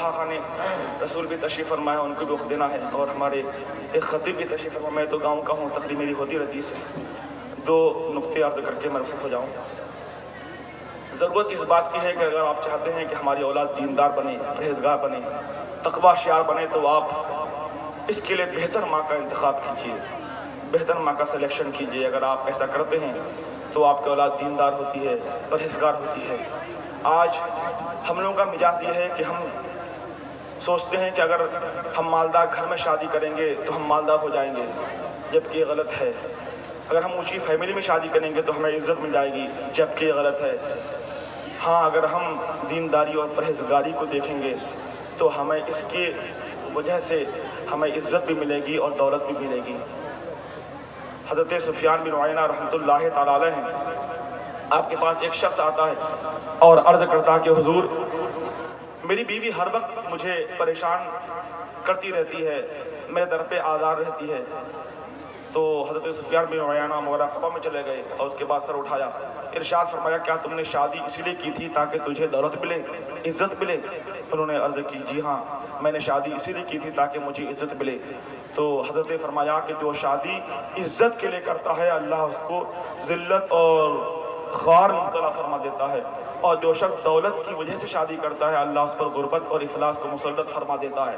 خاقان رسول بھی تشریف فرمائے ہیں، ان کو بھی وقت دینا ہے، اور ہمارے ایک خطیب بھی تشریف فرمائے. میں تو گاؤں کا ہوں، تقریر میری ہوتی رہتی ہے. 2 نقطے عرض کر کے میں رخصت ہو جاؤں. ضرورت اس بات کی ہے کہ اگر آپ چاہتے ہیں کہ ہماری اولاد دیندار بنے، پرہیزگار بنے، تقویٰ شعار بنے، تو آپ اس کے لیے بہتر ماں کا انتخاب کیجیے، بہتر ماں کا سلیکشن کیجیے. اگر آپ ایسا کرتے ہیں تو آپ کی اولاد دیندار ہوتی ہے، پرہیزگار ہوتی ہے. آج ہم لوگوں کا مزاج یہ ہے کہ ہم سوچتے ہیں کہ اگر ہم مالدار گھر میں شادی کریں گے تو ہم مالدار ہو جائیں گے، جبکہ یہ غلط ہے. اگر ہم اونچی فیملی میں شادی کریں گے تو ہمیں عزت مل جائے گی، جبکہ یہ غلط ہے. ہاں، اگر ہم دینداری اور پرہیزگاری کو دیکھیں گے تو ہمیں اس کی وجہ سے ہمیں عزت بھی ملے گی اور دولت بھی ملے گی. حضرت سفیان بن عیینہ رحمۃ اللہ تعالی علیہ ہیں، آپ کے پاس ایک شخص آتا ہے اور عرض کرتا ہے کہ حضور، میری بیوی ہر وقت مجھے پریشان کرتی رہتی ہے، میرے در پہ آزار رہتی ہے. تو حضرت سفیان بن عیینہ مراقبہ میں چلے گئے اور اس کے بعد سر اٹھایا، ارشاد فرمایا، کیا تم نے شادی اسی لیے کی تھی تاکہ تجھے دولت ملے، عزت ملے؟ انہوں نے عرض کی، جی ہاں، میں نے شادی اسی لیے کی تھی تاکہ مجھے عزت ملے. تو حضرت نے فرمایا کہ جو شادی عزت کے لیے کرتا ہے اللہ اس کو ذلت اور خوار مبتلا فرما دیتا ہے، اور جو شخص دولت کی وجہ سے شادی کرتا ہے اللہ اس پر غربت اور افلاس کو مسلط فرما دیتا ہے.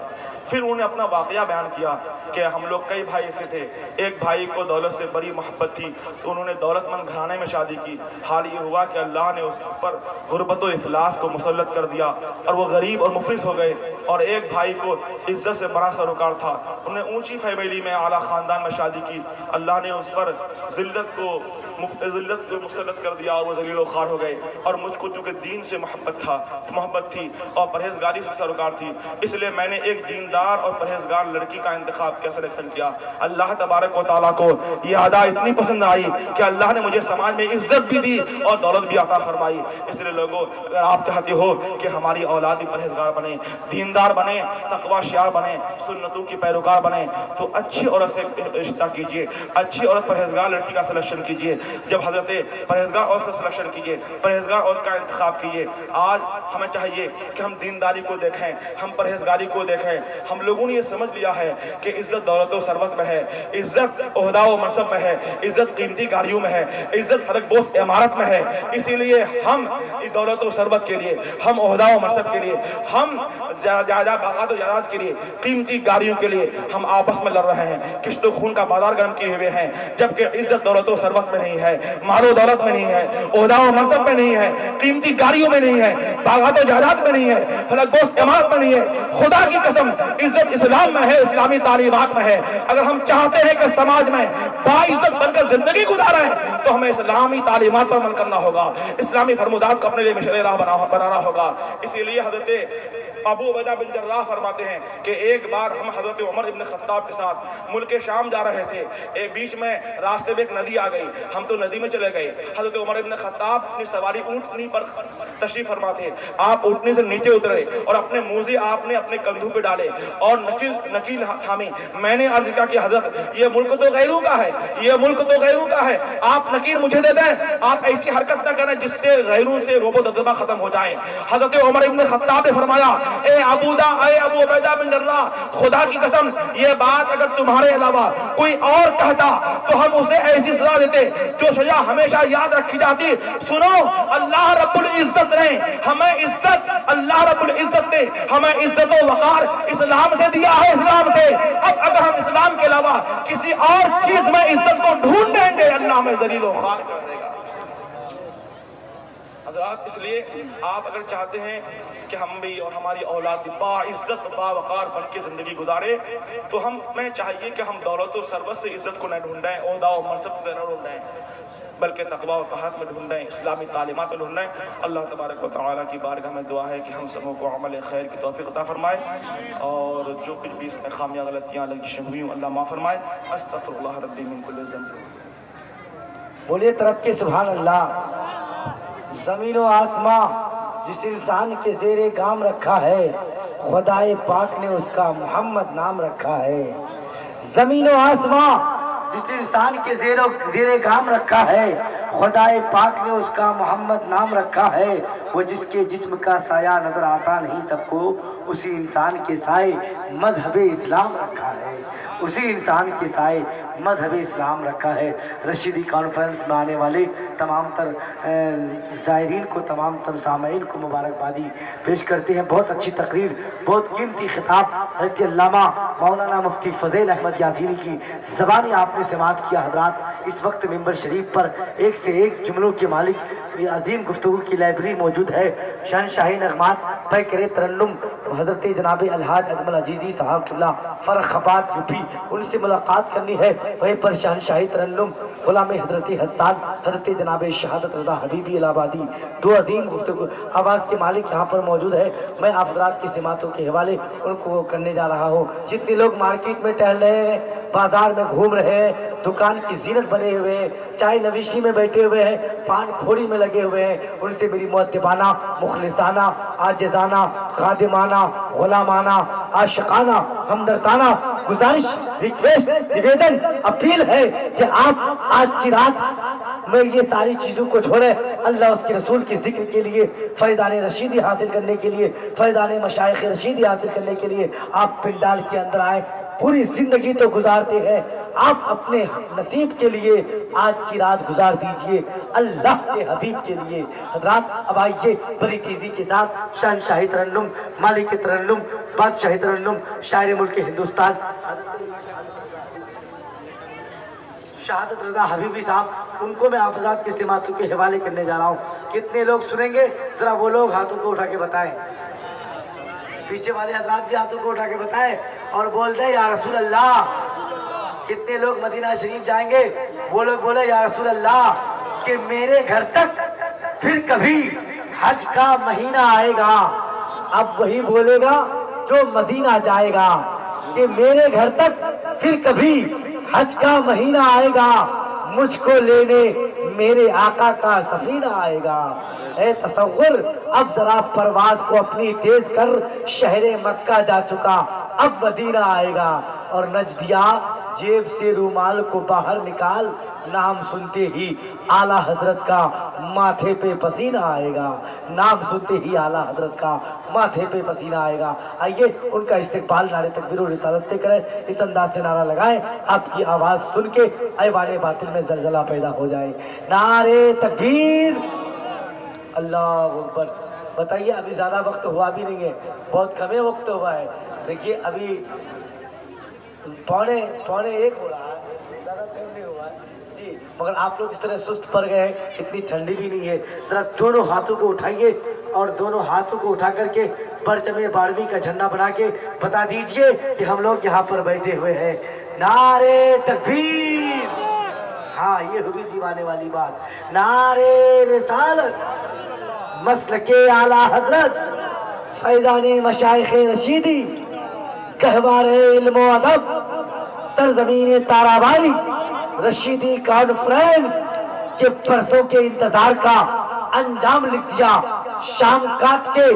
پھر انہوں نے اپنا واقعہ بیان کیا کہ ہم لوگ کئی بھائی ایسے تھے، ایک بھائی کو دولت سے بڑی محبت تھی تو انہوں نے دولت مند گھرانے میں شادی کی. حال یہ ہوا کہ اللہ نے اس پر غربت و افلاس کو مسلط کر دیا اور وہ غریب اور مفلس ہو گئے. اور ایک بھائی کو عزت سے بڑا سروکار تھا، انہوں نے اونچی فیملی میں اعلیٰ خاندان میں شادی کی، اللہ نے اس پر ذلت کو مسلط کر دیا اور وہ ذلیل و خوار ہو گئے. اور مجھ کو چونکہ دین سے محبت تھی اور پرہیزگاری سے سروکار تھی، اس لیے میں نے ایک دیندار اور پرہیزگار لڑکی کا انتخاب کیا، سلیکشن کیا. اللہ تبارک و تعالیٰ کو یہ ادا اتنی پسند آئی کہ اللہ نے مجھے سماج میں عزت بھی دی اور دولت بھی عطا فرمائی. اس لیے لوگوں، اگر آپ چاہتے ہو کہ ہماری اولاد بھی پرہیزگار بنے، دیندار بنے، تقویٰ شعار بنے، سنتوں کی پیروکار بنے، تو اچھی عورت سے رشتہ کیجیے، اچھی عورت پرہیزگار لڑکی کا سلیکشن کیجیے. جب حضرت پرہیزگار عورت سے سلیکشن کیجیے، پرہیزگار عورت کا انتخاب کیجیے. آج ہمیں چاہیے کہ ہم دینداری کو دیکھیں، ہم پرہیزگاری کو دیکھیں. ہم لوگوں نے یہ سمجھ لیا ہے کہ عزت دولت و ثروت میں ہے، عزت عہدہ و منصب میں ہے، عزت قیمتی گاڑیوں میں ہے، عزت فرق بوس عمارت میں ہے. اسی لیے ہم دولت و ثروت کے لیے، ہم عہدہ و منصب کے لیے، ہم باغات و جائیداد کے لیے، قیمتی گاڑیوں کے لیے ہم آپس میں لڑ رہے ہیں، کشت و خون کا بازار گرم کیے ہوئے ہیں. جبکہ عزت دولت و ثروت میں نہیں ہے، مال و دولت میں نہیں ہے، عہدہ و منصب میں نہیں ہے، قیمتی گاڑیوں میں نہیں ہے، باغات و جائیداد میں نہیں ہے، فلک بوس عمارت میں نہیں ہے. خدا کی قسم عزت اسلام میں ہے، اسلامی تعلیمات میں ہے. اگر ہم چاہتے ہیں کہ سماج میں باعزت بن کر زندگی گزاریں تو ہمیں اسلامی تعلیمات پر عمل کرنا ہوگا، اسلامی فرمودات کو اپنے لیے مشعل راہ بنانا ہوگا. اسی لیے حضرت ابو عبیدہ بن جراح فرماتے ہیں کہ ایک بار ہم حضرت عمر ابن خطاب کے ساتھ ملک شام جا رہے تھے. بیچ میں راستے میں ایک ندی آ گئی، ہم تو ندی میں چلے گئے. حضرت عمر ابن خطاب اپنی سواری اونٹنی پر تشریف فرما تھے. آپ اونٹنی سے نیچے اترے اور اپنے موزے آپ نے اپنے کندھوں پہ ڈالے اور نکیل تھامی. میں نے عرض کیا کہ حضرت یہ ملک تو غیروں کا ہے، یہ ملک تو غیروں کا ہے، آپ نکیل مجھے دے دیں، آپ ایسی حرکت نہ کریں جس سے غیروں سے روب و دبدبہ ختم ہو جائے. حضرت عمر ابن خطاب نے فرمایا، اے ابو عبیدہ بن جراح، خدا کی قسم یہ بات اگر تمہارے علاوہ کوئی اور کہتا تو ہم اسے ایسی سزا دیتے جو سزا ہمیشہ یاد رکھی جاتی. سنو، اللہ رب العزت نے ہمیں عزت، اللہ رب العزت نے ہمیں عزت و وقار اسلام سے دیا ہے، اسلام سے. اب اگر ہم اسلام کے علاوہ کسی اور چیز میں عزت کو ڈھونڈیں گے اللہ ہمیں ذلیل و خوار کر دے گا. حضرات، اس لیے آپ اگر چاہتے ہیں کہ ہم بھی اور ہماری اولاد با عزت با وقار بن کے زندگی گزارے تو ہمیں چاہیے کہ ہم دولت و ثروت سے عزت کو نہ ڈھونڈیں، عہدہ و منصب کو نہ ڈھونڈیں، بلکہ تقویٰ و طاعت میں ڈھونڈیں، اسلامی تعلیمات میں ڈھونڈیں. اللہ تبارک و تعالیٰ کی بارگاہ میں دعا ہے کہ ہم سبوں کو عمل خیر کی توفیق عطا فرمائے اور جو کچھ بھی اس میں خامیاں غلطیاں لگی ہوئی ہوں اللہ معاف فرمائے. استغفر اللہ ربی من کل ذنب. بولیے طرف کے سبحان اللہ. زمین و آسمان جس انسان کے زیر گام رکھا ہے خدائے پاک نے اس کا محمد نام رکھا ہے. زمین و آسمان جس انسان کے زیر گام رکھا ہے خدائے پاک نے اس کا محمد نام رکھا ہے. وہ جس کے جسم کا سایہ نظر آتا نہیں سب کو، اسی انسان کے سائے مذہب اسلام رکھا ہے، اسی انسان کے سائے مذہب اسلام رکھا ہے۔ رشیدی کانفرنس میں آنے والے تمام تر زائرین کو، تمام تر سامعین کو مبارکبادی پیش کرتے ہیں۔ بہت اچھی تقریر، بہت قیمتی خطاب حضرت علامہ مولانا مفتی فضیل احمد یاسینی کی زبانی آپ نے سماعت کیا۔ حضرات اس وقت ممبر شریف پر ایک سے ایک جملوں کے مالک عظیم گفتگو کی لائبریری موجود ہے۔ شہنشاہی نغمات پیکر ترنم حضرت جناب الحاج اجمل عزیزی صاحب قبلہ فرخ آباد یوپی، ان سے ملاقات کرنی ہے۔ وہیں پر شہنشاہی ترنم غلام حضرت حسان حضرت جناب شہادت رضا حبیبی الہ آبادی، دو عظیم گفتگو آواز کے مالک یہاں پر موجود ہے۔ میں آپ حضرات کی سماعتوں کے حوالے ان کو کرنے جا رہا ہوں۔ جتنے لوگ مارکیٹ میں ٹہل رہے ہیں، بازار میں گھوم رہے ہیں، دکان کی زینت بنے ہوئے ہیں، چائے نویشی میں بیٹھے ہوئے ہیں، پان کھوڑی میں لگے ہوئے ہیں، ان سے میری مؤدبانہ، مخلصانہ، عاجزانہ، خادمانہ، غلامانہ، عاشقانہ، ہمدردانہ گزارش، ریکویسٹ، نویدن، اپیل ہے کہ آپ آج کی رات میں یہ ساری چیزوں کو چھوڑیں، اللہ اس کے رسول کے ذکر کے لیے، فیضان رشیدی حاصل کرنے کے لیے، فیضان مشائخ رشیدی حاصل کرنے کے لیے آپ پنڈال کے اندر آئے۔ پوری زندگی تو گزارتے ہیں، آپ اپنے نصیب کے لیے آج کی رات گزار دیجئے، اللہ کے حبیب کے لیے۔ حضرات اب آئیے بڑی تیزی کے ساتھ شہنشاہی ترنم، مالک ترنم، بادشاہی ترنم، شاعر ملک ہندوستان شہادت رضا حبیبی صاحب، ان کو میں آپ حضرات کی سماعتوں کے حوالے کرنے جا رہا ہوں۔ کتنے لوگ سنیں گے ذرا وہ لوگ ہاتھوں کو اٹھا کے بتائیں، پیچھے والے حضرات بھی ہاتھوں کو اٹھا کے بتائیں اور بول دیں یا رسول اللہ۔ کتنے لوگ مدینہ شریف جائیں گے وہ لوگ بولے یا رسول اللہ کہ میرے گھر تک پھر کبھی حج کا مہینہ آئے گا۔ اب وہی بولے گا جو مدینہ جائے گا کہ میرے گھر تک پھر کبھی حج کا مہینہ آئے گا، مجھ کو لینے میرے آقا کا سفینہ آئے گا۔ اے تصور، اب ذرا پرواز کو اپنی تیز کر، شہر مکہ جا چکا اب مدینہ آئے گا۔ اور نجدیا جیب سے رومال کو باہر نکال، نام سنتے ہی اعلیٰ حضرت کا ماتھے پہ پسینہ آئے گا، نام سنتے ہی اعلیٰ حضرت کا ماتھے پہ پسینہ آئے گا۔ آئیے ان کا استقبال نعرہ تکبیر و رسالت سے کریں، اس انداز سے نعرہ لگائیں آپ کی آواز سن کے ایوان باطل میں زلزلہ پیدا ہو جائے۔ نعرہ تکبیر، اللہ اکبر۔ بتائیے ابھی زیادہ وقت ہوا بھی نہیں ہے، بہت کم وقت ہوا ہے۔ دیکھیے ابھی پونے ایک ہو رہا ہے، زیادہ ٹائم نہیں ہوا ہے جی، مگر آپ لوگ اس طرح سست پڑ گئے ہیں، اتنی ٹھنڈی بھی نہیں ہے۔ ذرا دونوں ہاتھوں کو اٹھائیے اور دونوں ہاتھوں کو اٹھا کر کے پرچم بارہویں کا جھنڈا بنا کے بتا دیجئے کہ ہم لوگ یہاں پر بیٹھے ہوئے ہیں۔ نعرہ تکبیر، ہاں یہ ہوئی دیوانے والی بات۔ نعرہ رسالت، مسلک اعلیٰ حضرت، فیضان مشائخ رشیدی، گہوار علم و ادب، سرزمین تاراباری، رشیدی کانفرنس کے پرسوں کے انتظار کا انجام لکھ دیا۔ شام کاٹ کے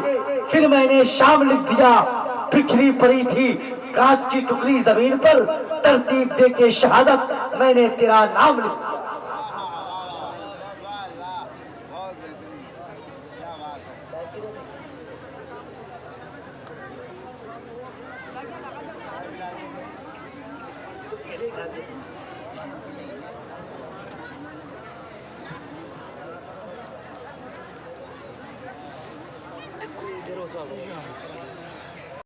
پھر میں نے شام لکھ دیا، بکھری پڑی تھی کانچ کی ٹکڑی زمین پر، ترتیب دے کے شہادت میں نے تیرا نام لکھ دیا۔